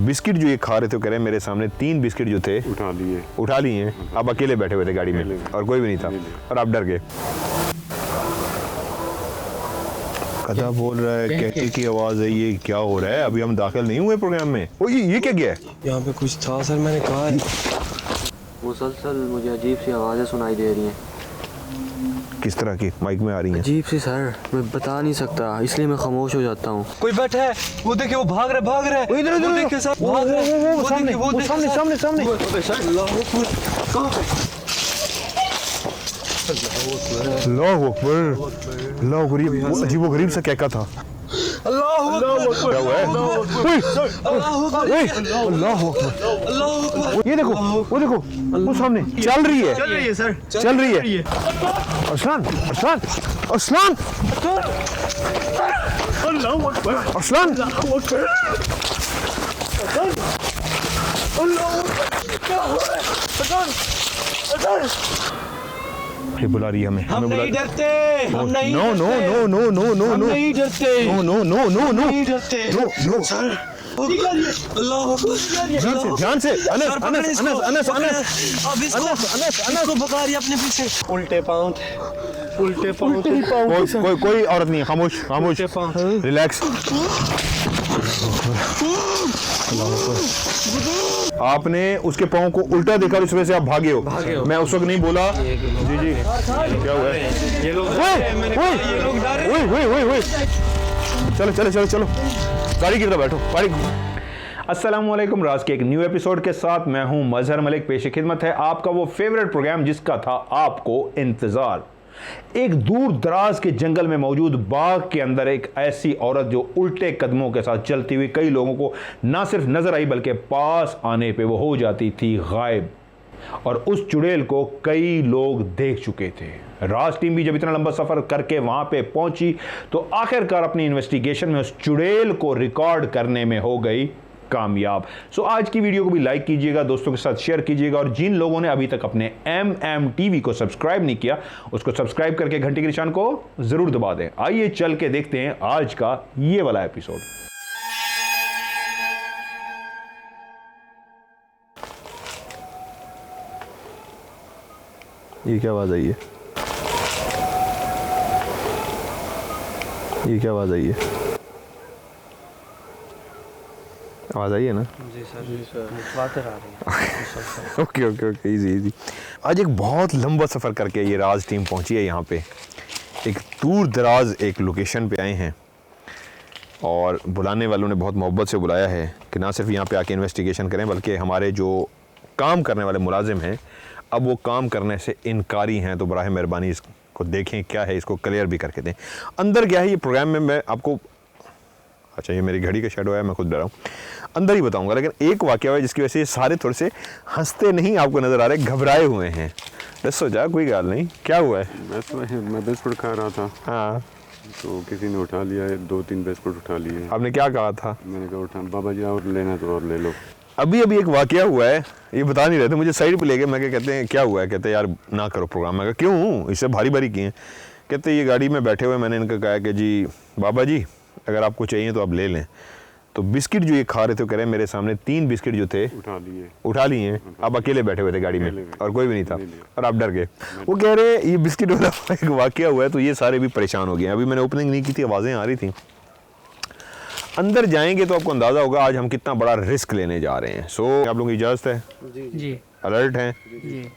Biscuit जो ये खा रहे थे, कह रहे हैं मेरे सामने 3 बिस्किट जो थे उठा लिए हैं। आप अकेले बैठे हुए थे गाड़ी में और कोई भी नहीं था और आप डर गए। कदा बोल रहा है, कहते की आवाज है, ये क्या हो रहा है? अभी हम दाखिल नहीं हुए प्रोग्राम में। ओ ये क्या गया है? यहाँ पे कुछ था सर, मैंने कहा मुसलसल मुझे अजीब सी आवाज़ें सुनाई दे रही हैं। किस तरह की माइक में आ रही हैं? अजीब सी सर, मैं बता नहीं सकता, इसलिए मैं खामोश हो जाता हूँ। कोई बैठा है, वो देखिए, वो भाग रहा है। इधर देखिए सर, भाग रहा है। वो सामने अल्लाह अकबर, अल्लाह अकबर। ये अजीबोगरीब सा कहका था। अल्लाह अकबर, क्या हुआ है? अल्लाह अकबर। ये देखो, वो देखो, वो सामने चल रही है सर, चल रही है। अरसलान, अरसलान, अरसलान, अल्लाह अकबर, अरसलान, अल्लाह अकबर, अल्लाह अकबर। क्या हो रहा है? अरसलान, ये बुला रही है हमें। हम नहीं डरते, हम नहीं no no no no no no हम नो नहीं डरते, no no no no no नहीं डरते। नो नो सर, अल्लाह अकबर, ध्यान से अनस अनस अनस अनस अनस अब इसको भगा रही है अपने पीछे। उल्टे पाँव कोई औरत नहीं है। खामोश खामोश, रिलैक्स। आपने उसके पाँव को उल्टा देखा, उस वजह से आप भागे हो। मैं उस वक्त नहीं बोला। जी जी, क्या हुआ है? ये लोग चलो चलो चलो चलो, गाड़ी की तरफ बैठो, गाड़ी। अस्सलाम वालेकुम। राज के एक न्यू एपिसोड के साथ मैं हूं मजहर मलिक। पेश खिदमत है आपका वो फेवरेट प्रोग्राम जिसका था आपको इंतजार। एक दूर दराज के जंगल में मौजूद बाग के अंदर एक ऐसी औरत जो उल्टे कदमों के साथ चलती हुई कई लोगों को ना सिर्फ नजर आई बल्कि पास आने पे वो हो जाती थी गायब। और उस चुड़ैल को कई लोग देख चुके थे। राज टीम भी जब इतना लंबा सफर करके वहां पे पहुंची तो आखिरकार अपनी इन्वेस्टिगेशन में उस चुड़ैल को रिकॉर्ड करने में हो गई कामयाब। सो आज की वीडियो को भी लाइक कीजिएगा, दोस्तों के साथ शेयर कीजिएगा और जिन लोगों ने अभी तक अपने MMTV को सब्सक्राइब नहीं किया उसको सब्सक्राइब करके घंटी के निशान को जरूर दबा दें। आइए चल के देखते हैं आज का ये वाला एपिसोड। ये क्या आवाज आई है? ये क्या आवाज आई है? आवाज आई है ना? जी सर, बातें आ रही हैं। Okay okay okay, easy easy. आज एक बहुत लंबा सफ़र करके ये राज टीम पहुंची है यहाँ पे। एक दूर दराज एक लोकेशन पे आए हैं और बुलाने वालों ने बहुत मोहब्बत से बुलाया है कि ना सिर्फ यहाँ पे आके इन्वेस्टिगेशन करें बल्कि हमारे जो काम करने वाले मुलाजिम हैं अब वो काम करने से इनकारी हैं, तो बराह मेहरबानी इसको देखें क्या है, इसको क्लियर भी करके दें। अंदर क्या है ये प्रोग्राम में मैं आपको, अच्छा ये मेरी घड़ी का शेडो है, मैं खुद डरा हूँ, अंदर ही बताऊंगा। लेकिन एक वाकया है जिसकी वजह से ये सारे थोड़े से हंसते नहीं आपको नज़र आ रहे, घबराए हुए हैं। बस हो जा, कोई गाल नहीं। क्या हुआ है? मैं बिस्कुट खा रहा था। हाँ, तो किसी ने उठा लिया, 2-3 बिस्कुट उठा लिए। आपने क्या कहा था? मैंने कहा उठा, बाबा जी और लेना तो और ले लो। अभी अभी एक वाकया हुआ है, ये बता नहीं रहे थे, मुझे साइड पे ले गए। मैं कहते हैं क्या हुआ है? कहते यार ना करो प्रोग्राम। मैं कहा क्यों, इससे भारी भारी किए? कहते ये गाड़ी में बैठे हुए मैंने इनका कहा कि जी बाबा जी अगर आपको चाहिए तो आप ले लें। तो बिस्किट जो ये खा रहे थे, कह रहे हैं मेरे सामने 3 बिस्किट जो थे उठा लिए हैं। आप अकेले बैठे हुए थे गाड़ी में और कोई भी नहीं था और आप डर गए। वो कह रहे ये बिस्किट वाला एक वाकया हुआ है तो ये सारे भी परेशान हो गए। अभी मैंने ओपनिंग नहीं की थी, आवाज़ें आ रही थी। अंदर जाएंगे तो आपको अंदाज़ा होगा आज हम कितना बड़ा रिस्क लेने जा रहे हैं। सो आप लोगों की इजाज़त है? जी, अलर्ट हैं? जी,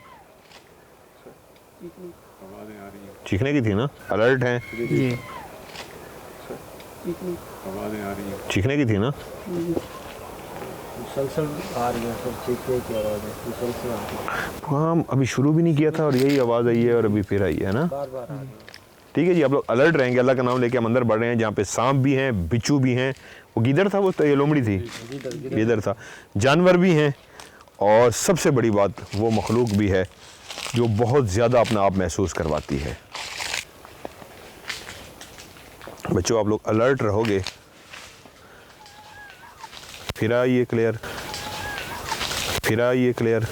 चीखने की थी ना? अलर्ट हैं? जी, आवाज़ें आ रही हैं। चीखने की थी ना? मुसलसल आ रही है सब, चीखने की आवाज़ें मुसलसल आ रही है। काम अभी शुरू भी नहीं किया था और यही आवाज़ आई है और अभी फिर आई है ना? बार-बार आ रही है। ठीक है जी, आप लोग अलर्ट रहेंगे। अल्लाह का नाम लेके हम अंदर बढ़ रहे हैं जहाँ पे सांप भी हैं, बिच्छू भी हैं, वो गीदड़ था, वो तो ये लोमड़ी थी, गीदड़ था, जानवर भी हैं और सबसे बड़ी बात वो मखलूक भी है जो बहुत ज़्यादा अपना आप महसूस करवाती है। बच्चों आप लोग अलर्ट रहोगे। फिर आइए क्लियर, फिर आइए क्लियर,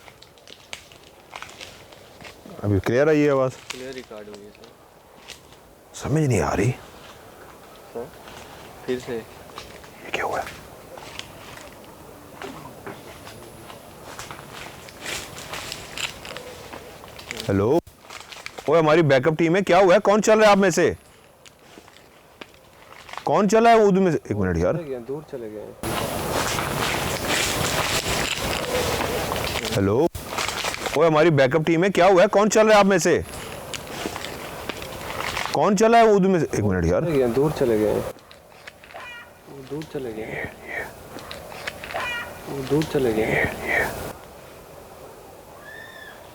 अभी क्लियर आई है आवाज़? क्लियर रिकॉर्ड हुई है सर। समझ नहीं आ रही सर फिर से ये क्या हुआ है? हेलो, ओए हमारी बैकअप टीम है, क्या हुआ है? कौन चल रहा है आप में से? कौन चला है उधर में से? एक मिनट यार, दूर चले गए। हेलो, ओए हमारी बैकअप टीम है, क्या हुआ है? कौन चल रहा है आप में से? कौन चला है उधर में से? एक मिनट यार, दूर चले गए। दूर चले गए। दूर चले गए।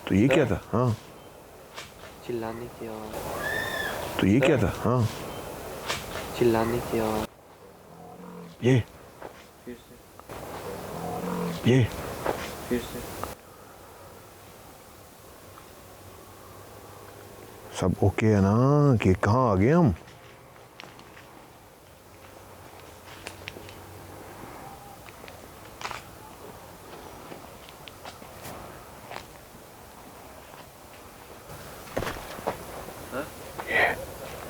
तो ये क्या था? हाँ, चिल्लाने की आवाज। तो ये क्या था? हाँ, चिल्लाने की आवाज। ये फिर से। ये फिर से। सब ओके है ना? कि कहाँ आ गए हम?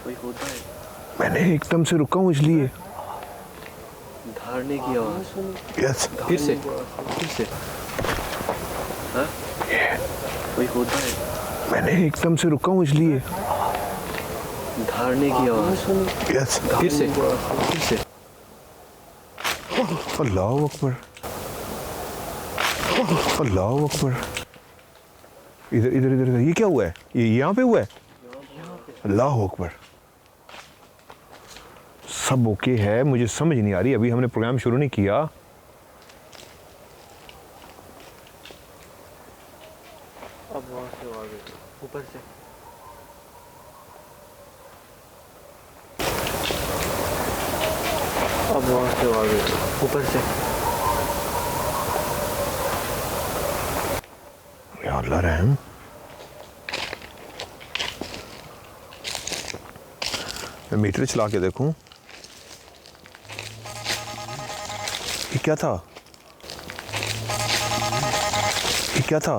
कोई होता है। मैंने एकदम से रुका हूँ इसलिए। धारने की आवाज। यस, फिर से। फिर से। हाँ? कोई होता है। मैंने एकदम से रुका हूँ इसलिए। धारने की आवाज। यस, फिर से। फिर से। अल्लाह अकबर, अल्लाह अकबर। इधर इधर इधर इधर, ये क्या हुआ है? ये यहाँ पे हुआ है? अल्लाह अकबर। सब ओके है, मुझे समझ नहीं आ रही, अभी हमने प्रोग्राम शुरू नहीं किया। अब वहाँ से आ गए ऊपर से। अब वहाँ से आ गए ऊपर से। या अल्लाह रहम। मैं मीटर चला के देखूं, ये क्या था? ये क्या था?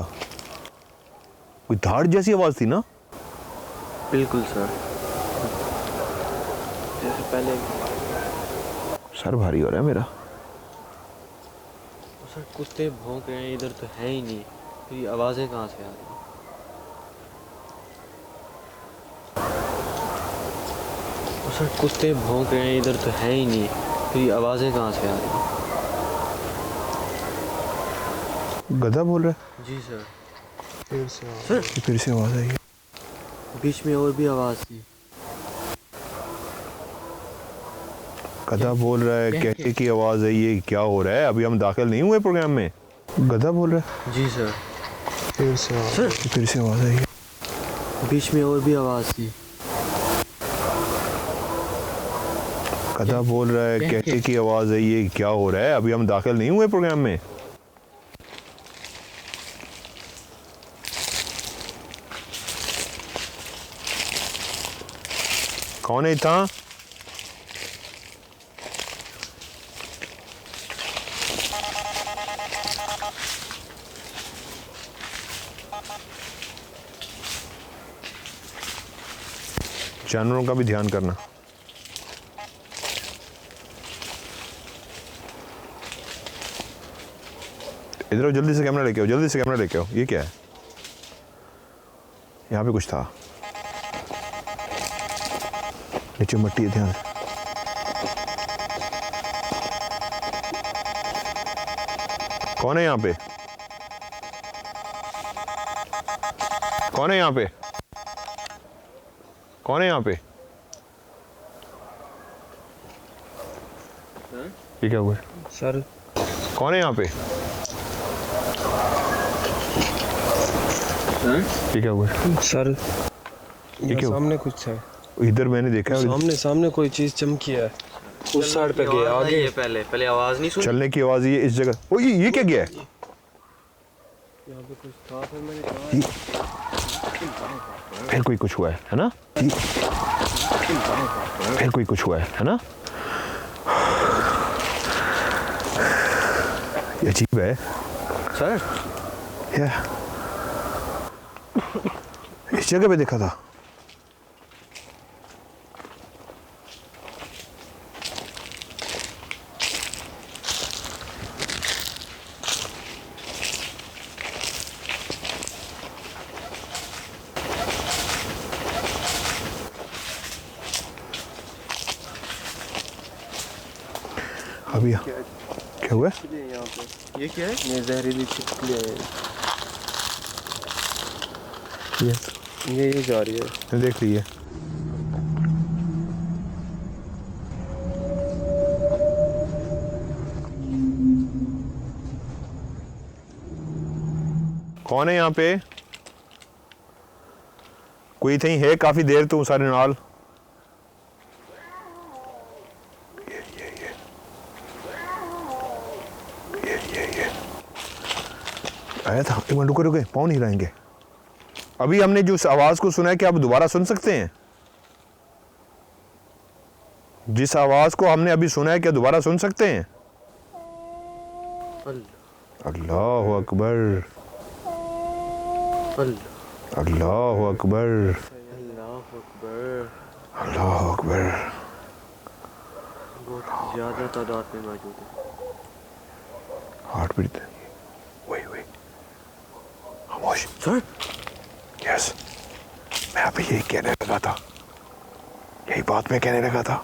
कोई धाड़ जैसी आवाज थी ना? बिल्कुल सर, जैसे पहले। सर भारी हो रहा है मेरा। सर कुत्ते भौंक रहे हैं, इधर तो है ही नहीं, फिर ये आवाज़ें कहाँ से आ रही हैं? सर कुत्ते भौंक रहे हैं, इधर तो है ही नहीं, फिर ये आवाज़ें कहाँ से आ रही हैं? गधा बोल रहा है? जी सर। ये फिर से आवाज आई है। बीच में और भी आवाज़ थी। गधा बोल रहा है, कहते की आवाज है, ये क्या हो रहा है? अभी हम दाखिल नहीं हुए प्रोग्राम में। गधा बोल रहा है? जी सर। ये फिर से आवाज आई है। बीच में और भी आवाज़ थी। गधा बोल रहा है, कहते की आवाज है, ये क्या हो रहा है? अभी हम दाखिल नहीं हुए प्रोग्राम में। कौन है था? जानवरों का भी ध्यान करना। इधर आओ, जल्दी से कैमरा लेके आओ, जल्दी से कैमरा लेके आओ। ये क्या है? यहाँ पे कुछ था, नीचे मट्टी है, ध्यान से। कौन है यहाँ पे? कौन है यहाँ पे? कौन है यहाँ पे? ये क्या हुआ सर? कौन है यहाँ पे? ये क्या हुआ सर ये क्या हुआ? सामने कुछ है, इधर मैंने देखा है। सामने सामने कोई चीज चमकी है। उस साइड पे गया आगे। पहले आवाज़ नहीं सुनी। चलने की आवाज ये इस जगह। ओ ये क्या गया है? यहाँ पे कुछ था, फिर मैंने कहा फिर कोई कुछ हुआ है ना? फिर कोई कुछ हुआ है ना? ये अजीब है सर। इस जगह पे देखा था। भैया क्या हुआ? यहाँ पे ये क्या है? ये जहरीली छिपकली है। ये जा रही है, देख लीजिए। कौन है यहाँ पे? कोई थी है काफी देर तू सारे नाल। ये आया था। एक मिनट रुके, पाँव नहीं रहेंगे। अभी हमने जो आवाज को सुना है कि आप दोबारा सुन सकते हैं? जिस आवाज को हमने अभी सुना है क्या दोबारा सुन सकते हैं? अल्लाह अकबर, अल्लाह अकबर, अल्लाह अकबर। बहुत ज्यादा तादाद में मौजूद है। Heart beat. वही खामोश। सर यस, मैं अभी यही कहने लगा था, यही बात मैं कहने लगा था।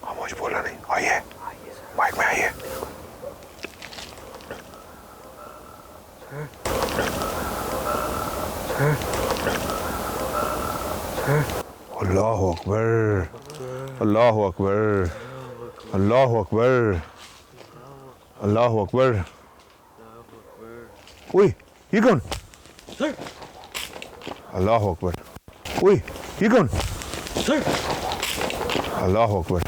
खामोश, बोला नहीं। आइए माइक में आइए। अल्लाह अकबर, अल्लाह अकबर, अल्लाह अकबर, अल्लाह अकबर। ओए ये कौन? अल्लाह अकबर। ओए ये कौन? अल्लाह अकबर।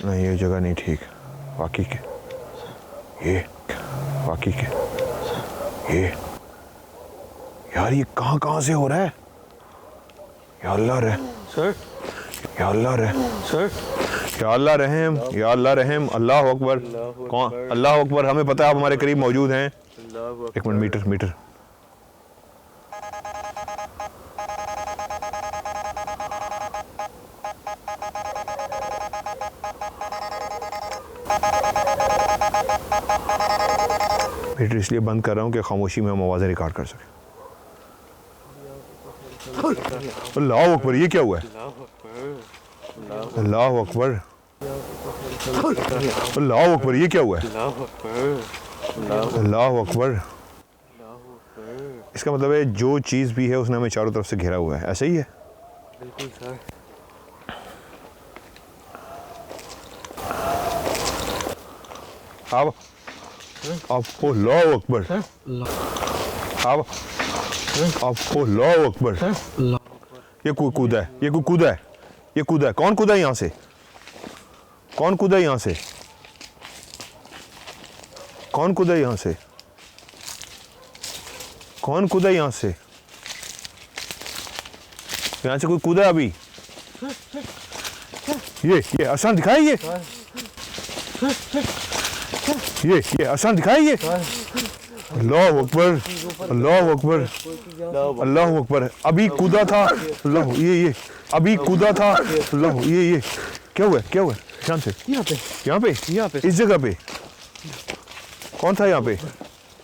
नहीं ये जगह नहीं ठीक। वाकई के ये, वाकई के ये यार, ये कहाँ से हो रहा है? या अल्लाह रहे सर, या अल्लाह रहे सर, या अल्लाह रहम, या अल्लाह रहम। अल्लाह अकबर। कौन? अल्लाह अकबर। हमें पता है आप हमारे करीब मौजूद हैं। एक मिनट, मीटर। मीटर इसलिए बंद कर रहा हूँ कि खामोशी में हम आवाज़ें रिकॉर्ड कर सकें। अल्लाह अकबर। ये क्या हुआ है? अल्लाह अकबर, अल्लाह अकबर। ये क्या हुआ है? अल्लाह अकबर। इसका मतलब है जो चीज़ भी है उसने हमें चारों तरफ से घेरा हुआ है। ऐसा ही है? बिल्कुल सर। अब अल्लाह अकबर। अब अल्लाह अकबर। ये कोई कूदा है, ये कोई कूदा है, ये कूदा है। कौन कूदा है यहाँ से? कौन कूदा है यहाँ से? कौन कूदा है यहाँ से? कौन कूदा है यहाँ से? यहाँ से कोई कूदा है अभी? ये आसान दिखाई। ये आसान दिखाई। ये अल्लाह अकबर, अल्लाह अकबर, अल्लाह अकबर। अभी कूदा था। अल्लाह, ये अभी कूदा था। अल्लाह, ये क्या हुआ? क्या हुआ? ध्यान से। यहाँ पे इस जगह पे कौन था? यहाँ पे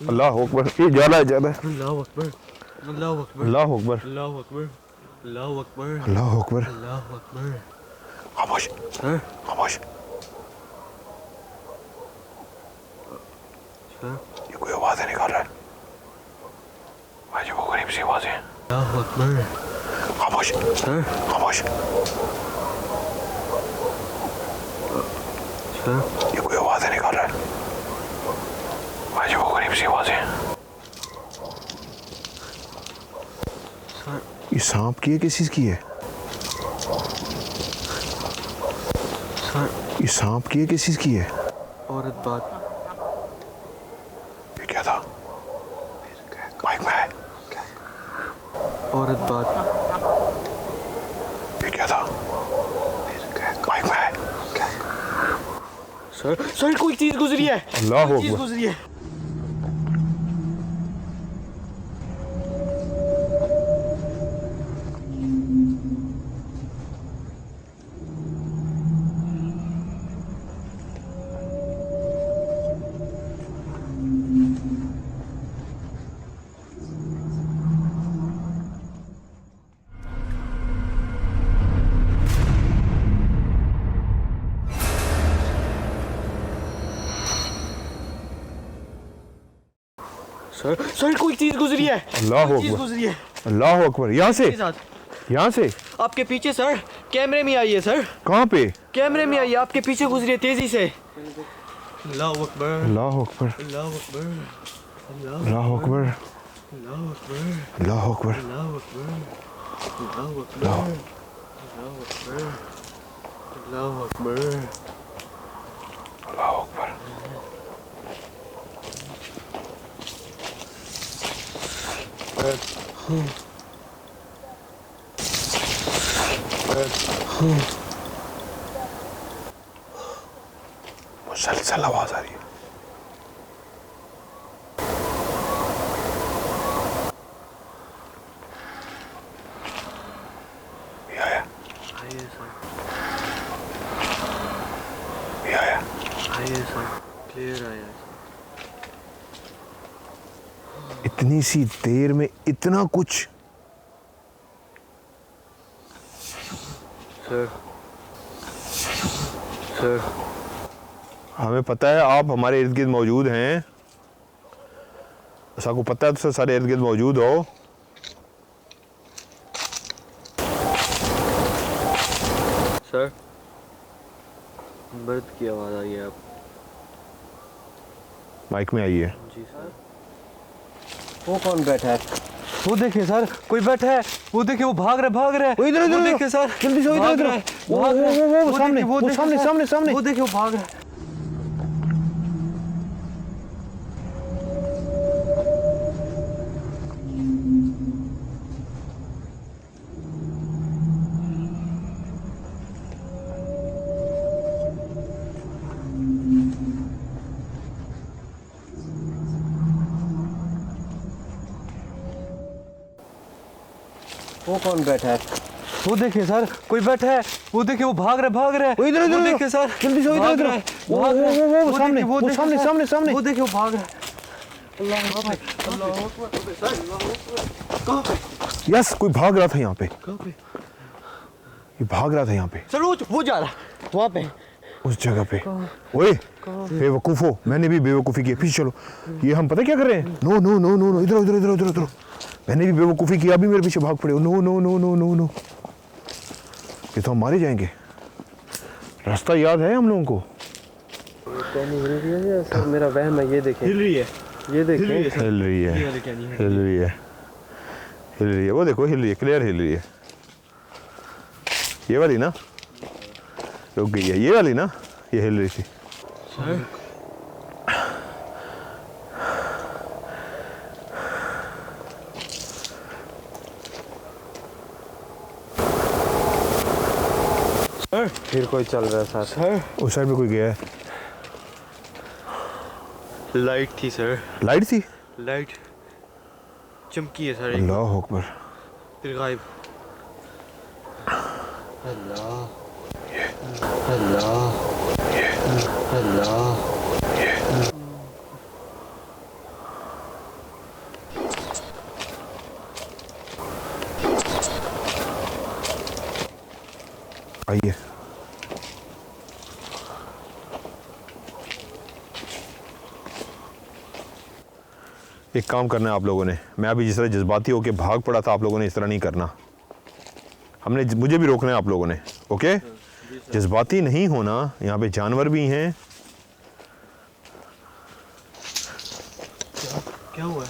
अल्लाह अकबर। ये ज्यादा है। अल्लाह अकबर, अल्लाह अकबर, अल्लाह अकबर, अल्लाह अकबर, अल्लाह अकबर, अल्लाह अकबर। अल्लाह अकबर। खामोश, सर, खामोश। सर, ये कोई आवाज़ें निकाल रहा है। अजीब गरीब सी आवाज़ें। अल्लाह अकबर। खामोश, सर, खामोश। सर, ये कोई आवाज़ें निकाल रहा है। अजीब गरीब सी आवाज़ें। सर, ये सांप की है, किस चीज़ की है? सर, ये सांप की है, किस चीज़ की है? औरत बात। ये क्या था? माइक में है। औरत बात। ये क्या था? माइक में है। सर कोई चीज गुजरी है। अल्लाह कोई चीज अकबर। गुजरी है। सर सर कोई चीज गुजरी है, अल्लाह कोई चीज अकबर, गुजरी है अल्लाह अकबर। यहाँ से, मेरे साथ। यहाँ से आपके पीछे सर, कैमरे में आई है सर, कहाँ पे? कैमरे में आई है, आपके पीछे गुजरी है तेजी से। अल्लाह अकबर, अल्लाह अकबर, अल्लाह अकबर, अल्लाह अकबर, अल्लाह अकबर, अल्लाह अकबर, अल्लाह अकबर, अल्लाह अकबर, अल्लाह अकबर, अल्लाह अकबर। अल्लाह अकबर। मुसलसल आवाज आ रही है। ये आया, आइए सर, ये आया। आइए सर, क्लियर आया इतनी सी देर में इतना कुछ। सर। सर हमें पता है आप हमारे इर्द गिर्द मौजूद हैं, ऐसा को पता है तो सारे इर्द गिर्द मौजूद हो। सर मर्द की आवाज़ आई है आप। माइक में आई है। जी सर। वो कौन बैठा है? वो देखिए सर, कोई बैठा है, वो देखिए, वो भाग रहा है, भाग रहा है। वो इधर, इधर, वो इधर। देखिए सर, जल्दी से इधर, भाग इधर। रहा है, वो भाग रहा है। सामने, देखिए, वो देखिए सामने, सर, सामने, सामने। वो देखिए, वो भाग रहा है। वो कौन बैठा है? वो देखिए सर, कोई बैठा है, वो देखिए, वो भाग रहा है, भाग रहा है। वो इधर, इधर, वो इधर। देखिए सर, जल्दी से इधर, भाग इधर। रहा है, वो भाग रहा है। सामने, देखिए, वो देखिए सामने, सर, सामने, सामने। वो देखिए, वो भाग रहा है। यस, कोई भाग रहा था यहाँ पे, कहाँ पे? ये भाग रहा था यहाँ पे, सर वो जा रहा है वहाँ पे। उस जगह पे। ओए बेवकूफो, मैंने भी बेवकूफ़ी की है। पीछे चलो। ये हम पता क्या कर रहे हैं? No no no no no, इधर इधर इधर इधर इधर। मैंने भी बेवकूफ़ी की, अभी मेरे पीछे भाग पड़े हो। No no no no no no, ये तो हम मारे जाएंगे। रास्ता याद है हम लोगों को? कैनी हिल रही है सर, मेरा वहम है। ये देखें, हिल रही है, ये देखें, हिल रही है, हिल रही है, हिल रही है। वो देखो हिल रही है, क्लियर हिल रही है। ये वाली ना रुक गई है, ये वाली ना, ये हिल रही थी। सर फिर कोई चल रहा है साथ। सर उस साइड में कोई गया है। लाइट थी सर, लाइट थी, लाइट चमकी है सर, एक अल्लाह अकबर। फिर गायब। अल्लाह अल्लाह अल्लाह। आइए, एक काम करना है आप लोगों ने। मैं अभी जिस तरह जज्बाती होकर भाग पड़ा था, आप लोगों ने इस तरह नहीं करना। हमने, मुझे भी रोकना है आप लोगों ने, ओके? जज्बाती नहीं होना। यहाँ पे जानवर भी हैं। क्या हुआ?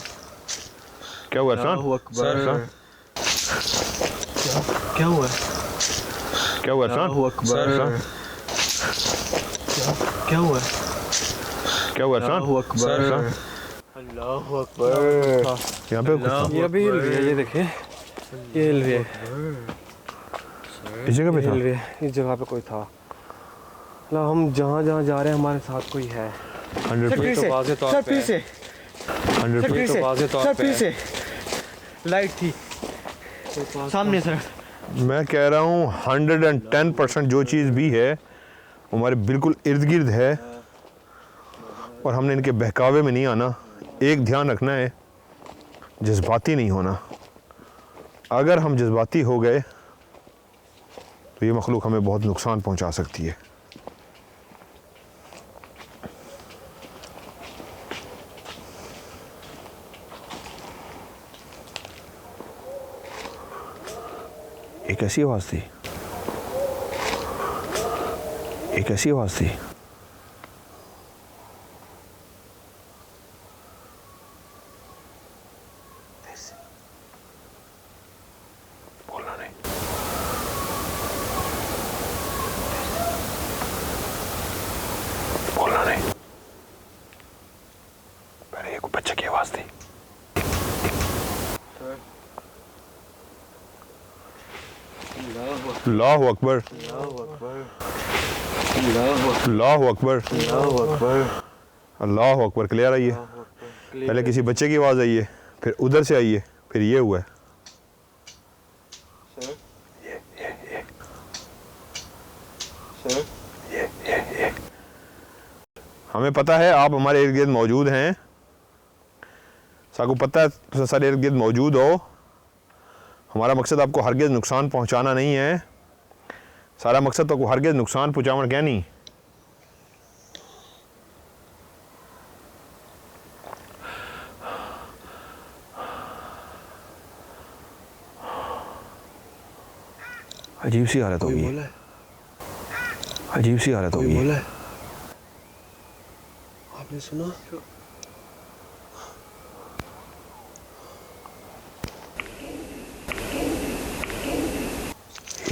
क्या हुआ इरफान? अकबर। क्या हुआ? क्या हुआ इरफान? अकबर। क्या हुआ? क्या हुआ इरफान? अकबर। अल्लाह अकबर। यहाँ पे कुछ ये अभी हिल रही है, ये देखिए, ये हिल रही है, इस जगह पे हिल था। रही है। इस जगह पे कोई था। मतलब हम जहाँ जहाँ जा रहे हैं हमारे साथ कोई है। 100% सर वाज़े तौर सर पे फिर से, 100% सर वाज़े तौर सर पे फिर है। से लाइट थी सामने सर। मैं कह रहा हूँ 110% जो चीज़ भी है वो हमारे बिल्कुल इर्द गिर्द है, और हमने इनके बहकावे में नहीं आना। एक ध्यान रखना है, जज्बाती नहीं होना। अगर हम जज्बाती हो गए तो ये मखलूक हमें बहुत नुकसान पहुंचा सकती है। कैसी आवाज़ थी? ये कैसी आवाज़ थी? बोलना नहीं। बोलना नहीं। पहले ये कोई बच्चे की आवाज़ थी। अल्लाहु अकबर, अल्लाहु अकबर, अल्लाहु अकबर। क्लियर आई है? पहले किसी बच्चे की आवाज़ आई है, फिर उधर से आई है, फिर ये हुआ है। ये। हमें पता है आप हमारे इर्द गिर्द मौजूद हैं। साकू पता है तो सारे इर्द गिर्द मौजूद हो। हमारा मकसद आपको हरगिज़ नुकसान पहुंचाना नहीं है। सारा मकसद तो आपको हरगिज़ नुकसान पहुंचाना क्या नहीं। अजीब सी हालत होगी, अजीब सी हालत होगी। आपने सुना?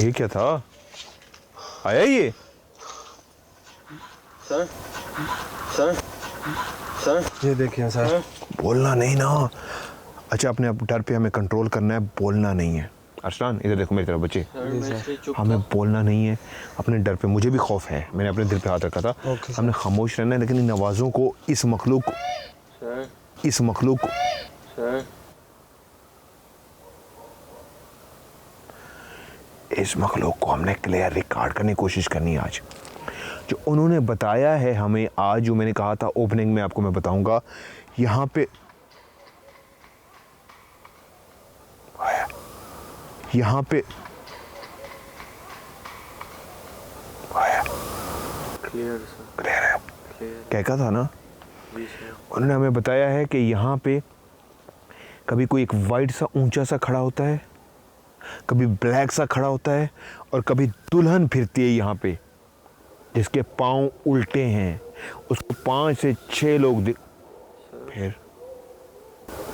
ये क्या था? आया ये? सर, सर, सर, ये देखिए सर। बोलना नहीं ना। अच्छा, अपने आप डर पे हमें कंट्रोल करना है, बोलना नहीं है। अरसलान इधर देखो मेरी तरफ बच्चे, हमें बोलना नहीं है। अपने डर पे, मुझे भी खौफ है, मैंने अपने दिल पे हाथ रखा था। हमने खामोश रहना है, लेकिन इन आवाज़ों को, इस मखलूक इस मखलूक को हमने क्लियर रिकॉर्ड करने की कोशिश करनी है। आज जो उन्होंने बताया है हमें, आज जो मैंने कहा था ओपनिंग में आपको मैं बताऊंगा, यहाँ पे क्लियर है, क्या कहा था ना उन्होंने हमें बताया है कि यहाँ पे कभी कोई एक वाइट सा ऊंचा सा खड़ा होता है, कभी ब्लैक सा खड़ा होता है, और कभी दुल्हन फिरती है यहाँ पे जिसके पाँव उल्टे हैं। उसको 5 से 6 लोग फिर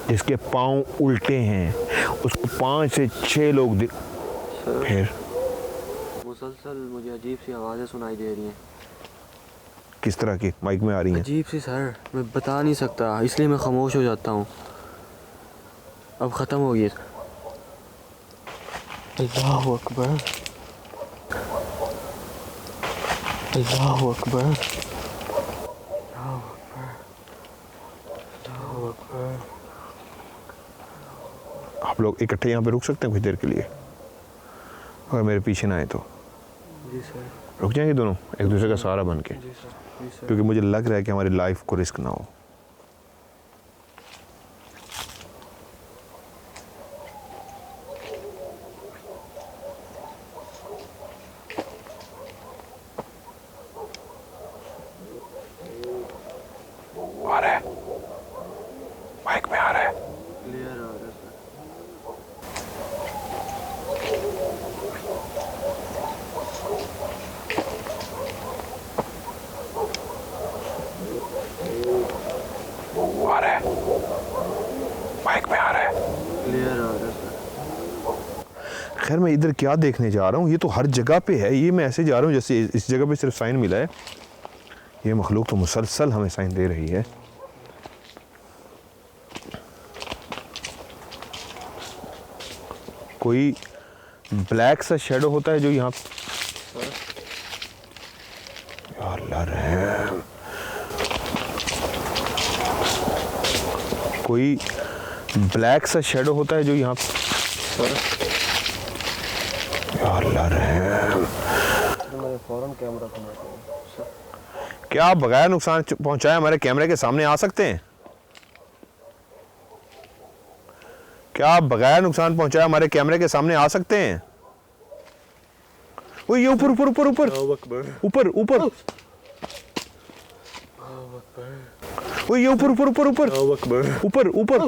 जिसके पाँव उल्टे हैं उसको 5 से 6 लोग फिर मुसलसल मुझे अजीब सी आवाज़ें सुनाई दे रही हैं। किस तरह की? माइक में आ रही हैं? अजीब सी सर, मैं बता नहीं सकता, इसलिए मैं खामोश हो जाता हूँ। अब ख़त्म हो गई। अल्लाहु अकबर, अल्लाहु अकबर, अल्लाहु अकबर, अल्लाहु अकबर। आप लोग इकट्ठे यहाँ पे रुक सकते हैं कुछ देर के लिए, अगर मेरे पीछे ना आए तो? जी सर। रुक जाएंगे दोनों एक दूसरे का सहारा बन के, जी सर, जी सर। क्योंकि मुझे लग रहा है कि हमारी लाइफ को रिस्क ना हो। आ रहा है, माइक में आ रहा है। क्लियर आ रहा है सर। आ रहा है, माइक में आ रहा है। क्लियर आ रहा है सर। खैर, मैं इधर क्या देखने जा रहा हूँ? ये तो हर जगह पे है। ये मैं ऐसे जा रहा हूँ जैसे इस जगह पे सिर्फ साइन मिला है। ये मखलूक तो मुसलसल हमें साइन दे रही है। कोई ब्लैक सा शेडो होता है जो यहाँ, या अल्लाह रहम, कोई ब्लैक सा शेडो होता है जो यहाँ, या अल्लाह रहम। फौरन कैमरा क्या आप बगैर नुकसान पहुंचाए हमारे कैमरे के सामने आ सकते हैं? क्या आप बगैर नुकसान पहुंचाए हमारे कैमरे के सामने आ सकते हैं? वो ये ऊपर ऊपर ऊपर ऊपर ऊपर ऊपर, वो ये ऊपर ऊपर ऊपर ऊपर ऊपर ऊपर,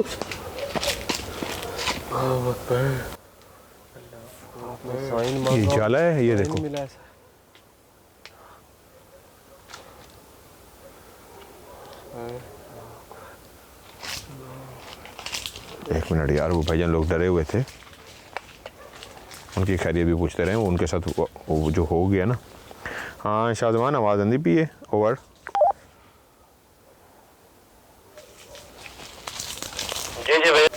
आपने साइन ये मांगा, जाला है, ये साइन देखो। मिला है सर। एक मिनट यार, वो भाईजान लोग डरे हुए थे, उनकी खैरियत भी पूछते रहे, उनके साथ वो जो हो गया ना। हाँ शाहजमान, आवाज़ आंदी पी है, ओवर। जी भैया,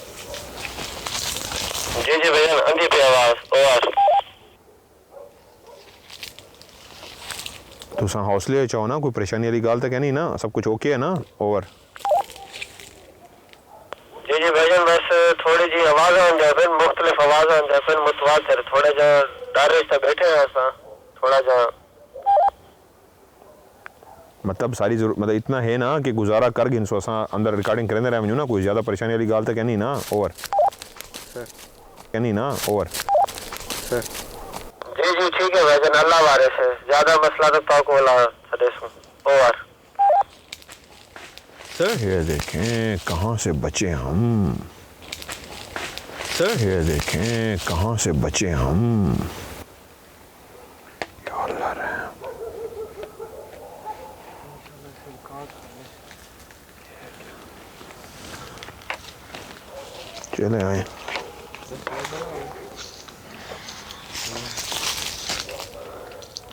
जी भैया, आंधी पे आवाज़, ओवर। तुसा हौसले चाहो ना, कोई परेशानी वाली गाल तो कहनी ना, सब कुछ ओके है ना, ओवर। जी भैया, बस थोड़ी जी आवाज़ आन जाए फिर, मुख्तलिफ आवाज़ आन जाए फिर, मुतवातिर थोड़ा जा डर से बैठे हैं ऐसा, थोड़ा जा। मतलब सारी जरूर, मतलब इतना है ना कि गुजारा कर गिन सो असां अंदर रिकॉर्डिंग करेंदे रह वञूं ना, कोई ज़्यादा परेशानी वाली गाल तो कहनी ना, ओवर। कहनी ना, ओवर। जी ठीक है भाईजान, अल्लाह वारिस है, ज़्यादा मसला तो ताकोला सदेशों, ओवर। सर ये देखें कहाँ से बचे हम, सर ये देखें कहाँ से बचे हम। या अल्लाह रहम। चले आए।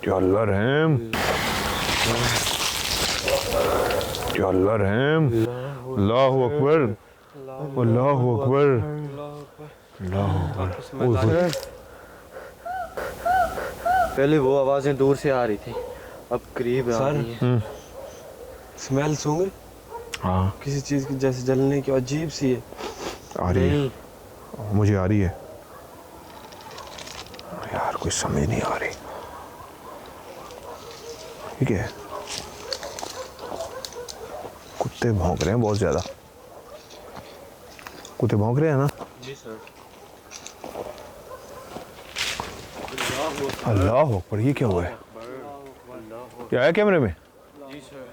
या अल्लाह रहम, या अल्लाह रहम। अल्लाहु अकबर, अल्लाहु अकबर, अल्लाहु अकबर। पहले वो आवाज़ें दूर से आ रही थी, अब करीब आ रही हैं। स्मेल सूंघे हाँ किसी चीज़ की, जैसे जलने की, अजीब सी है। आ रही है, मुझे आ रही है यार, कोई समझ नहीं आ रही। ठीक है, कुत्ते भौंक रहे हैं बहुत ज्यादा, कुत्ते भौंक रहे हैं ना। जी सर। अल्लाह अकबर, ये क्या हुआ है? क्या है कैमरे में? जी सर।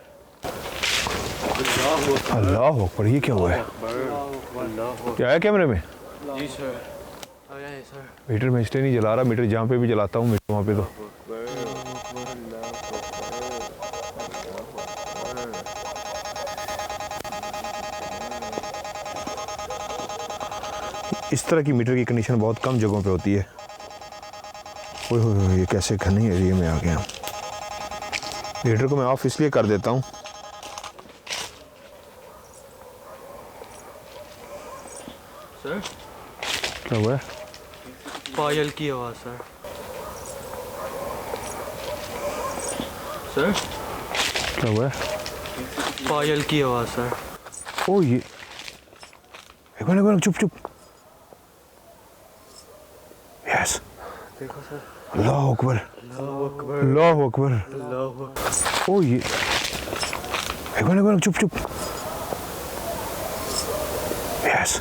अल्लाह अकबर, ये क्या हुआ है? क्या है कैमरे में? जी सर। सर मीटर मैं इसलिए नहीं जला रहा, मीटर जहाँ पे भी जलाता हूँ मीटर वहाँ पे तो इस तरह की मीटर की कंडीशन बहुत कम जगहों पे होती है। ओह ये कैसे घने एरिया में आ गया। मीटर को मैं ऑफ इसलिए कर देता हूँ सर। क्या हुआ है? पायल की आवाज़ सर। सर क्या हुआ है? पायल की आवाज़ सर। ओ ये एक मिनट चुप चुप। यस देखो सर, अल्लाह अकबर अल्लाह अकबर, अल्लाह अकबर। अल्लाह अकबर। ओ ये एक मिनट चुप चुप। यस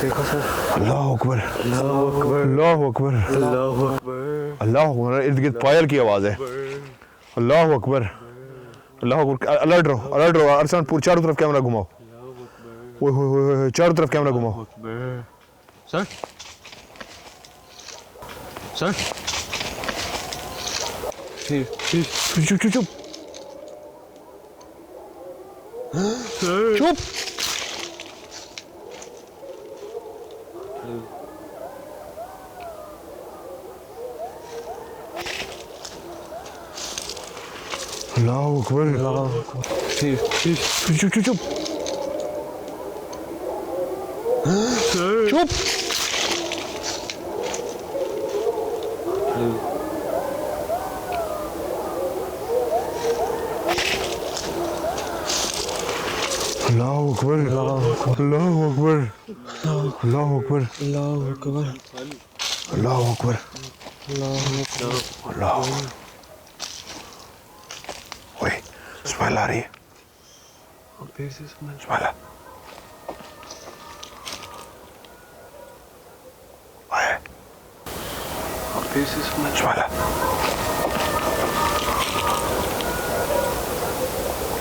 देखो सर, अल्लाह अकबर अल्लाह अकबर, अल्लाह अकबर अल्लाह अकबर, अल्लाह अकबर। इर्द गिर्द पायल की आवाज़ है। अल्लाह अकबर अल्लाह अकबर। अलर्ट रहो अरसान, पूरी चारों तरफ कैमरा घुमाओ। ओए चारों तरफ कैमरा घुमाओ। सर सर चुप चुप चुप चुप। अल्लाह अकबर अल्लाह अकबर। चुप चुप चुप चुप चुप। अल्लाह अकबर अल्लाह अकबर अल्लाह अकबर अल्लाह अकबर, अल्लाह अकबर अल्लाह अकबर। अल्लाह। ओए स्मेल आ रही है, और फिर से स्मेल, स्मेल आए, और फिर से स्मेल, स्मेल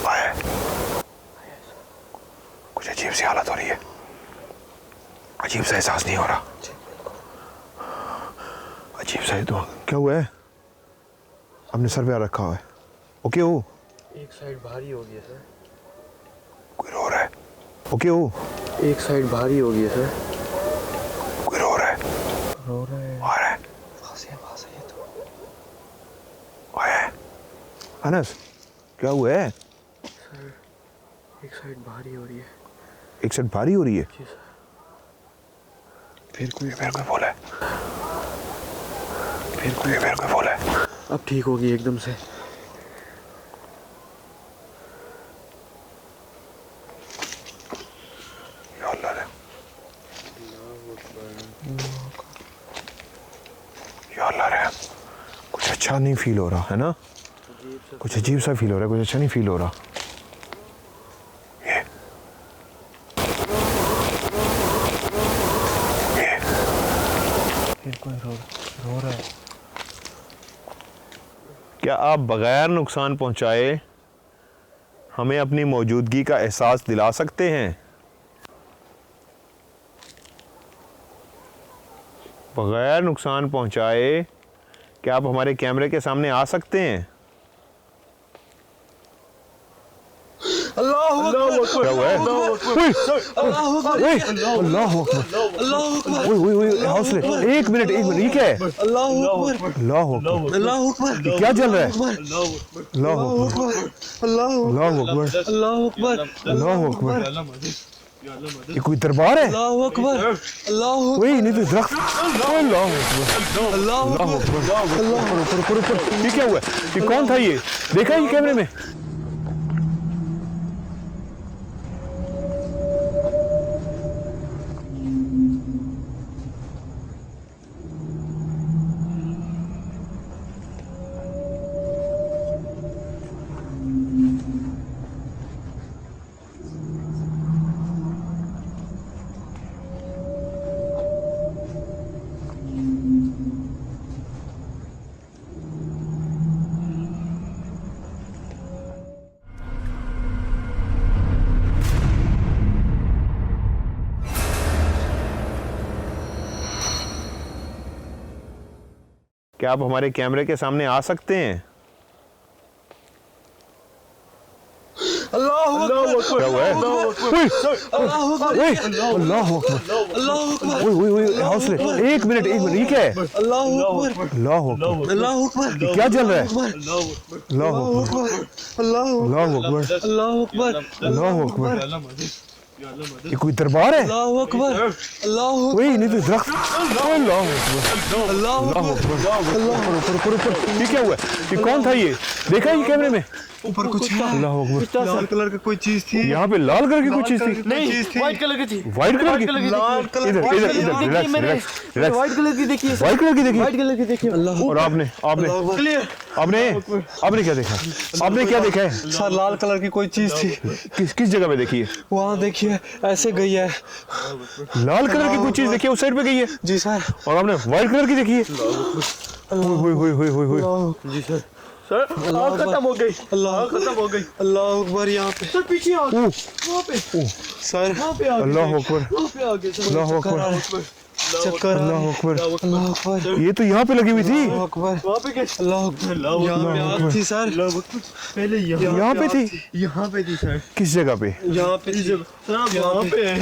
आए। कुछ अजीब सी हालत हो रही है, अजीब सा एहसास नहीं हो रहा, अजीब सा है तो क्या हुआ है? आपने सर पे रखा हुआ है। ओके हो? एक साइड भारी हो गया सर। कोई रो रहा है। ओके हो? एक साइड भारी हो गया सर। कोई रो रहा है। रो रहा है। आ रहा है। पास है तो। आया है। अनस क्या हुआ है? सर एक साइड भारी हो रही है। एक साइड भारी हो रही है। जी सर। फिर कोई बोला है। फिर कोई बोला है। अब ठीक होगी एकदम से। या अल्लाह रे। या अल्लाह रे। कुछ अच्छा नहीं फील हो रहा है ना? कुछ अजीब सा फील हो रहा है, कुछ अच्छा नहीं फील हो रहा। फिर कोई रो रहा है। क्या आप बगैर नुकसान पहुंचाए हमें अपनी मौजूदगी का एहसास दिला सकते हैं? बगैर नुकसान पहुंचाए क्या आप हमारे कैमरे के सामने आ सकते हैं? क्या हुआ है? अल्लाह अकबर। हौसले। एक मिनट ये क्या है? अल्लाह अकबर। क्या चल रहा है? अल्लाह अकबर। अल्लाह अकबर। ये कोई दरबार है? वही नहीं तो दरख्त। अल्लाह अकबर। ये क्या हुआ? ये कौन था? ये देखा ये कैमरे में? क्या आप हमारे कैमरे के सामने आ सकते हैं? क्या हुआ है? अल्लाह अकबर। हौसले। एक मिनट ये क्या है? अल्लाह अकबर। क्या चल रहा है? अल्लाह अकबर। अल्लाह अकबर। ये कोई दरबार है? वही नहीं तो दरख्त। अल्लाह अकबर। ये क्या हुआ? ये कौन था? ये देखा ये कैमरे में? ऊपर कुछ है। अल्लाह अकबर। लाल कलर का कोई चीज थी। यहाँ पे लाल कलर की कोई चीज थी? नहीं, व्हाइट कलर की थी। व्हाइट कलर की? लाल कलर इधर इधर इधर relax relax relax. White colour की देखिए। व्हाइट कलर की देखी? व्हाइट कलर की देखिए। और आपने आपने क्या देखा? आपने क्या देखा है? सर लाल कलर की कोई चीज थी। किस जगह पे देखी है? वहाँ देखिए ऐसे गई है। लाल कलर की कोई चीज देखी है उस साइड पे गई है? जी सर। और आपने व्हाइट कलर की देखी है? होय जी सर। अल्लाह खत्म हो गई। अल्लाह खत्म हो गई। अल्लाह अकबर। यहाँ पे सर पीछे आ गए। वहाँ पे सर वहाँ पे आ गए। अल्लाह अकबर। वहाँ पे आ गए सर। अल्लाह अकबर। चक्कर। अल्लाह अकबर। अल्लाह अकबर। ये तो यहाँ पे लगी हुई थी। अल्लाह अकबर। वहाँ पे कैसे? अल्लाह अकबर। यहाँ पे आग थी सर। पहले यहाँ पे थी? यहाँ पे थी सर। किस जगह पे? यहाँ पे थी। यहाँ पे है।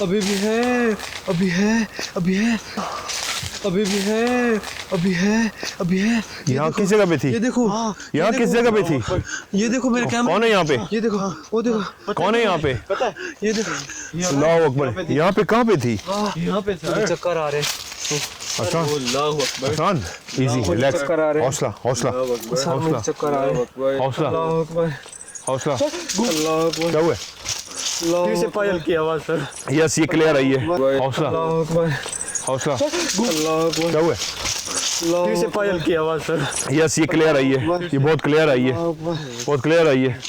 अभी भी है। अभी है। अभी है। अभी भी है। अभी है। अभी है। यहाँ किस जगह पे थी? ये देखो। यहाँ किस जगह पे थी? ये देखो मेरे कैमरे। कौन है यहाँ पे? ये देखो। वो देखो। कौन है यहाँ पे? ये देखो। अल्लाह अकबर। यहाँ पे कहाँ पे थी? यहाँ पे चक्कर आ रहे। आसान आसान इजी रिलैक्स। हौसला हौसला हौसला चक्कर आ रहे। हौसला अल्लाह अकबर। हौसला। अल्लाह अकबर। क्या हुआ? फिर से पायल की आवाज सर। यस ये क्लियर आई है। हौसला अल्लाह अकबर। हौसला। अल्लाह अकबर। क्या हुआ? फिर से पायल की आवाज सर। यस ये क्लियर आई है। ये बहुत क्लियर आई है। बहुत क्लियर आई है।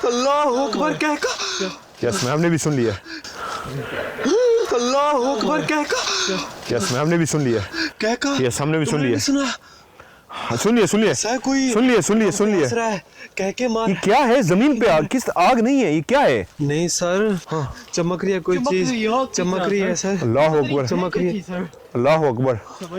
अल्लाह अकबर कह का। यस मैम ने भी सुन लिया। अल्लाह अकबर कह का। यस मैम ने भी सुन लिया। कह का। यस हमने भी सुन लिया। सुना। सुनिए सुनिए सर कोई सुनिए हंस रहा है, कह के मार। ये क्या है? जमीन पे आग, किस आग नहीं है, ये क्या है? नहीं सर, चमक रही है कोई चीज, चमक रही है सर, अल्लाह अकबर, चमक रही है। अल्लाह अकबर।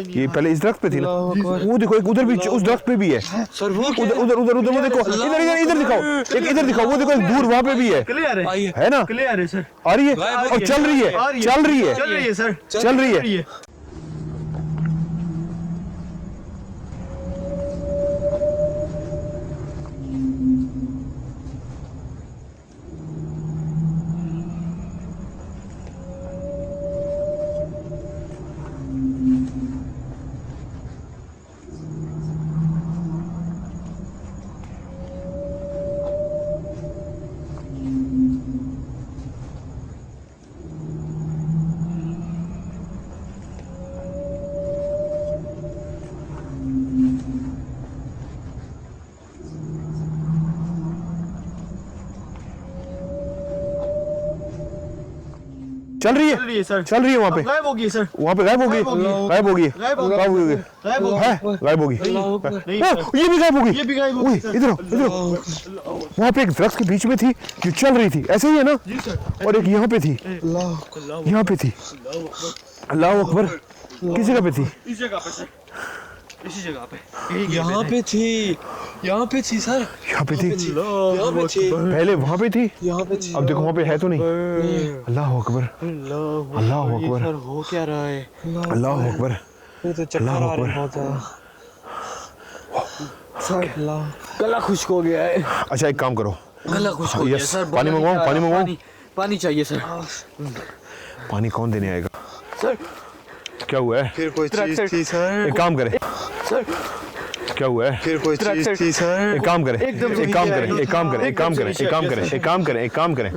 ये पहले इस दरख्त पे थी ना, वो देखो एक उधर भी, उस दरख्त पे भी है सर। वो उधर उधर उधर उधर वो देखो, इधर इधर इधर दिखाओ, एक इधर दिखाओ, वो देखो एक दूर वहां पे भी है ना? क्लियर है सर, आ रही है और चल रही है, चल रही है, चल रही है सर, चल रही है। चल रही है सर, चल रही है वहाँ पे, गायब होगी सर, वहाँ पे गायब होगी, गायब होगी, गायब होगी, गायब होगी, गायब होगी, ये भी गायब होगी, ये भी गायब होगी सर। इधर इधर, वहाँ पे एक दरख्त के बीच में थी जो चल रही थी, ऐसे ही है ना? और एक यहाँ पे थी, यहाँ पे थी। अल्लाह अकबर, किस जगह पे थी? इस जगह पे सर, इसी जगह पे, यहाँ पे थी, यहाँ पे थी सर, यहाँ पे थी, यहाँ पे थी, पहले वहाँ पे थी, यहाँ पे थी। अब देखो वहाँ पे है तो नहीं। अल्लाह अकबर, अल्लाह अकबर, सर हो क्या रहा है? अल्लाह अकबर, ये तो चक्कर आ रहे हैं बहुत ज़्यादा। सर गला खुश्क हो गया है, अच्छा एक काम करो, गला खुश हो गया यस, सर। पानी मंगवाऊं, पानी मंगवाऊं? पानी चाहिए सर। पानी कौन देने आएगा? सर क्या हुआ है? फिर कोई चीज थी सर, एक काम करे, सर क्या हुआ है? फिर कोई चीज थी सर, एक काम करें, एक काम करें, एक काम करें, एक काम करें, एक काम करें, एक काम करें, एक काम करें,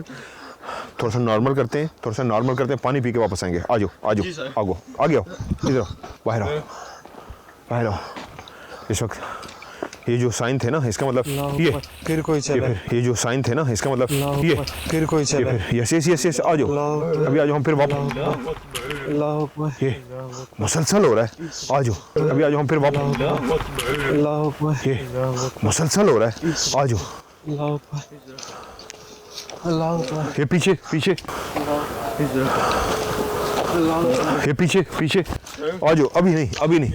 थोड़ा सा नॉर्मल करते हैं, थोड़ा सा नॉर्मल करते हैं, पानी पी के वापस आएंगे। आ जाओ, आ जाओ, आगो, आगे आओ, इधर आओ, बाहर आओ, बाहर आओ। इस वक्त ये जो साइन थे ना, इसका मतलब ये फिर कोई चला, ये जो साइन थे ना, इसका मतलब ये फिर कोई चला, यस यस यस यस, आ जाओ, अभी आ जाओ, हम फिर वापस, अल्लाह अकबर, ये मुसलसल हो रहा है, आ जाओ, अभी आ जाओ, हम फिर वापस, अल्लाह अकबर, ये मुसलसल हो रहा है, आ जाओ, अल्लाह अकबर, अल्लाह अकबर, ये पीछे पीछे, ये पीछे पीछे, आ जाओ, अभी नहीं, अभी नहीं,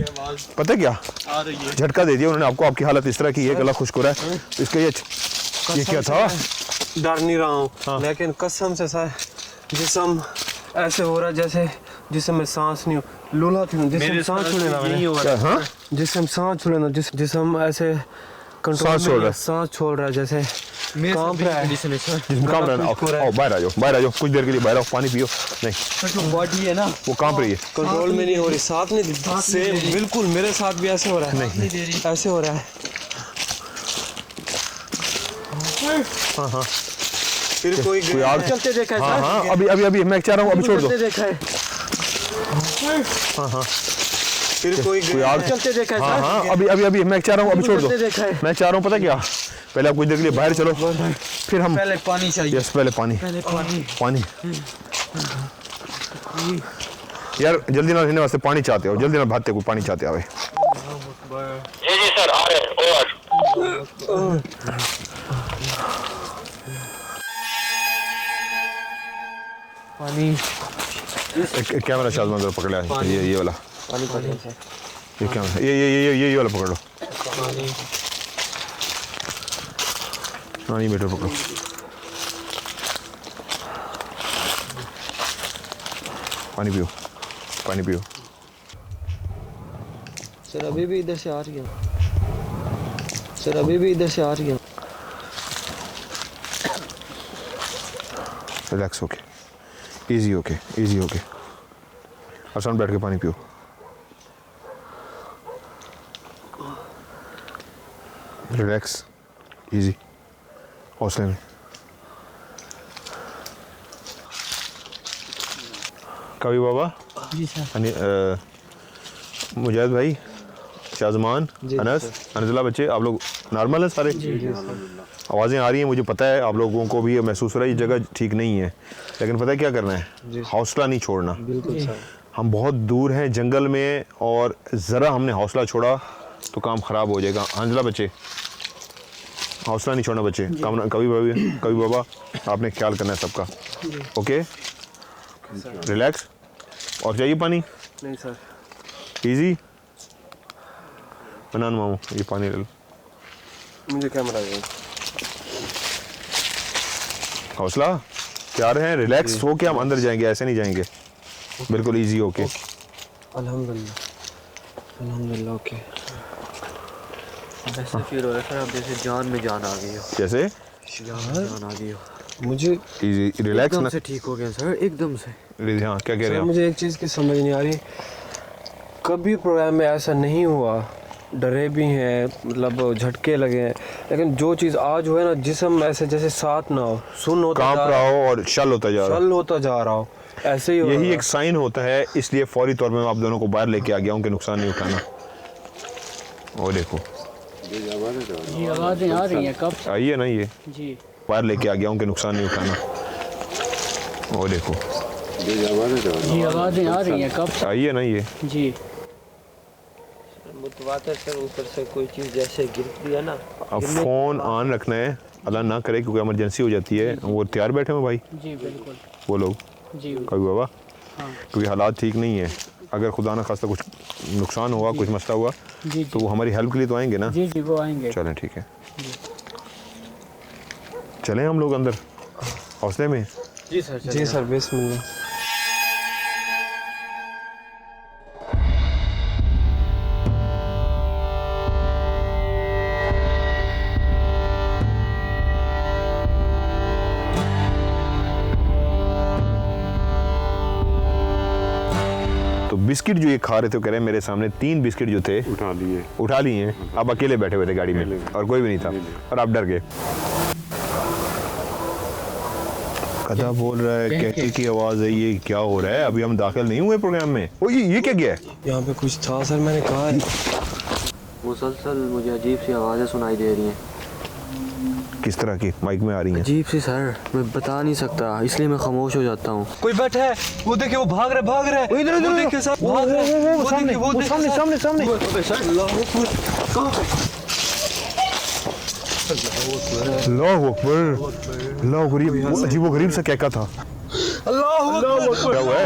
पता है क्या झटका दे दिया उन्होंने आपको, आपकी हालत इस तरह की है, गला खुश्क हो रहा है, इसका ये क्या था? डर नहीं रहा हूँ, लेकिन कसम से सर जिस्म ऐसे हो रहा है जैसे जिसम में सांस नहीं हो, लूला थी, जिसम सांस छोड़े ना मैंने, हाँ? जिसम सांस छोड़े ना, जिसम ऐसे सांस छोड़ रहा है, सांस छोड़ रहा है जैसे कांप रहा है, जिसमें काम रहा है। आओ बाहर आ जाओ, बाहर आ जाओ, कुछ देर के लिए बाहर आओ, पानी पियो। नहीं बॉडी है ना वो कांप रही है, कंट्रोल में नहीं हो रही, साथ नहीं सेम बिल्कुल मेरे साथ भी ऐसे हो रहा है, नहीं ऐसे हो रहा है। हाँ हाँ फिर कोई आग चलते देखा है हाँ सर। हाँ, अभी अभी अभी मैं चाह रहा हूँ, अभी छोड़ दो। चलते देखा है, हाँ हाँ फिर कोई आग चलते देखा है हाँ सर। हाँ, अभी अभी अभी मैं चाह रहा हूँ, अभी छोड़ दो। चलते देखा है। मैं चाह रहा हूँ पता क्या, पहले आप कुछ देर के लिए बाहर चलो, फिर हम पहले पानी चाहिए, यस पहले पानी, पहले पानी। पानी यार जल्दी ना रहने वास्ते पानी चाहते हो, जल्दी ना भागते कोई पानी चाहते आवे। जी जी सर आ रहे हैं, ओवर। पानी एक कैमरा शायद जरा पकड़ लिया, ये वाला, पानी पानी सर। ये कैमरा, ये वाला पकड़ लो, हाँ ये बेटर पकड़ो। पानी पियो, पानी पियो। सर अभी भी इधर से आ रही है, सर अभी भी इधर से आ रही है। रिलैक्स होके, इजी होके, इजी होके, आसान बैठ के पानी पियो। रिलैक्स, इजी, हौसले में। कवि बाबा, जी सर। मुजाहिद भाई, शाहजमान, अनस, अनजुल्ला, बच्चे आप लोग नॉर्मल हैं सारे? आवाज़ें आ रही हैं, मुझे पता है आप लोगों को भी महसूस हो रहा है ये जगह ठीक नहीं है, लेकिन पता है क्या करना है, हौसला नहीं छोड़ना। बिल्कुल सर। हम बहुत दूर हैं जंगल में, और ज़रा हमने हौसला छोड़ा तो काम ख़राब हो जाएगा। हांजला बच्चे, हौसला नहीं छोड़ना बच्चे। कभी बाबा आपने ख्याल करना है सबका। Okay, relax. और चाहिए पानी? नहीं सर। इजी। अनान मामू ये पानी ले लो। मुझे कैमरा दे। हौसला, तैयार हैं? रिलैक्स हो के हम अंदर जाएंगे, ऐसे नहीं जाएंगे, बिल्कुल इजी होके। अल्हम्दुलिल्लाह ओके। ऐसा फील हो रहा है सर अब जैसे जान में जान आ गई हो। जैसे जान आ गई हो। मुझे इजी रिलैक्स एकदम ना। से ठीक हो गया सर, एकदम से। हाँ क्या कह रहे सर हैं? मुझे एक चीज़ की समझ नहीं आ रही, कभी प्रोग्राम में ऐसा नहीं हुआ, डरे भी हैं, मतलब झटके लगे हैं, लेकिन जो चीज़ आज हुआ है ना, जिस्म ऐसे जैसे साथ ना हो, सुन होता कांप रहा हो और शल होता जा रहा हो। चल होता जा रहा हो, ऐसे ही हो यही रहा एक साइन होता है, इसलिए फौरी तौर पे मैं आप दोनों को बाहर लेके आ गया हूँ कि नुकसान नहीं उठाना। और देखो जी आवाज़ें आ रही हैं कब से? आइए ना, ये जी बाहर लेके आ गया हूँ कि नुकसान नहीं उठाना। और देखो जी आवाज़ें आ रही हैं कब से? आइए ना, ये जी मुतवातिर सर ऊपर से कोई चीज़ जैसे गिरती है ना। अब फ़ोन ऑन रखना है, अल्लाह ना करे क्योंकि इमरजेंसी हो जाती है। वो तैयार बैठे हो भाई जी बिल्कुल वो लोग, जी कभी बाबा, हाँ क्योंकि हालात ठीक नहीं है। अगर खुदा ना खास्ता कुछ नुकसान हुआ, कुछ मसला हुआ, जी तो वो हमारी हेल्प के लिए तो आएंगे ना। जी जी वो आएंगे। चलें ठीक है, चलें हम लोग अंदर हौसले में। जी सर जी सर बिस्मिल्लाह। तो बिस्किट जो ये खा रहे थे, कह रहे हैं मेरे सामने 3 बिस्किट जो थे उठा लिए हैं। आप अकेले बैठे हुए थे गाड़ी में और कोई भी नहीं था और आप डर गए। कदा बोल रहा है, कहते की आवाज़ है, ये क्या हो रहा है? अभी हम दाखिल नहीं हुए प्रोग्राम में। ओ ये क्या गया है? यहाँ पे कुछ था सर, मैंने कहा है। मुसलसल मुझे अजीब सी आवाज़ें सुनाई दे रही हैं। किस तरह की माइक में आ रही हैं? अजीब सी सर, मैं बता नहीं सकता, इसलिए मैं खामोश हो जाता हूँ। कोई बैठा है, वो देखिए, वो भाग रहा है, भाग रहा है। वो देखिए सर, भाग रहा है। वो सामने, वो सामने, सामने, सामने। अल्लाह अकबर, कहाँ पे? अल्लाह अकबर, अल्लाह अकबर, ये अजीबोगरीब सा कहका था। अल्लाह अकबर, क्या हुआ है?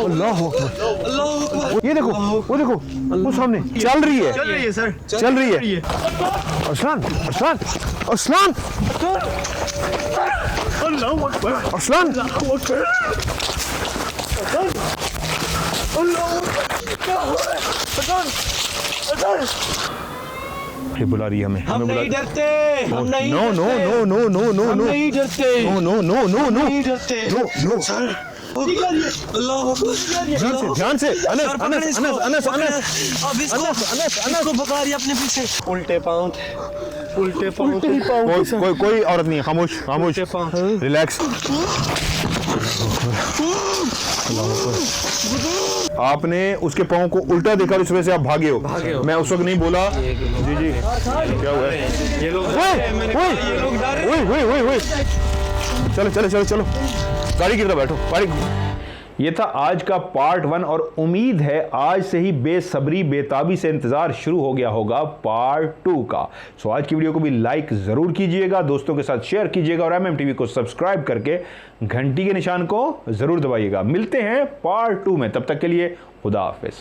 अल्लाह अकबर, ये देखो, वो देखो, वो सामने चल रही है सर, चल रही है। अरसलान, अरसलान, अरसलान, अरसलान, ये बुला रही है हमें, हम नहीं डरते, हम नहीं no no no no no no no नहीं डरते, no no no no no नहीं डरते। नो नो अल्लाह अकबर, ध्यान से अनस अनस अनस अनस अनस अब इसको भगा रही है अपने पीछे। उल्टे पाँव थे, उल्टे पाँव थे। कोई औरत नहीं है, खामोश खामोश, रिलैक्स। आपने उसके पाँव को उल्टा देखा, उस वजह से आप भागे हो। मैं उस वक्त नहीं बोला। जी जी क्या हुआ है? ये लोग चलो चलो चलो चलो, गाड़ी की तरफ बैठो, गाड़ी। ये था आज का पार्ट 1 और उम्मीद है आज से ही बेसब्री बेताबी से इंतजार शुरू हो गया होगा पार्ट 2 का। सो आज की वीडियो को भी लाइक जरूर कीजिएगा, दोस्तों के साथ शेयर कीजिएगा और MMTV को सब्सक्राइब करके घंटी के निशान को जरूर दबाइएगा। मिलते हैं पार्ट 2 में, तब तक के लिए खुदा हाफिज।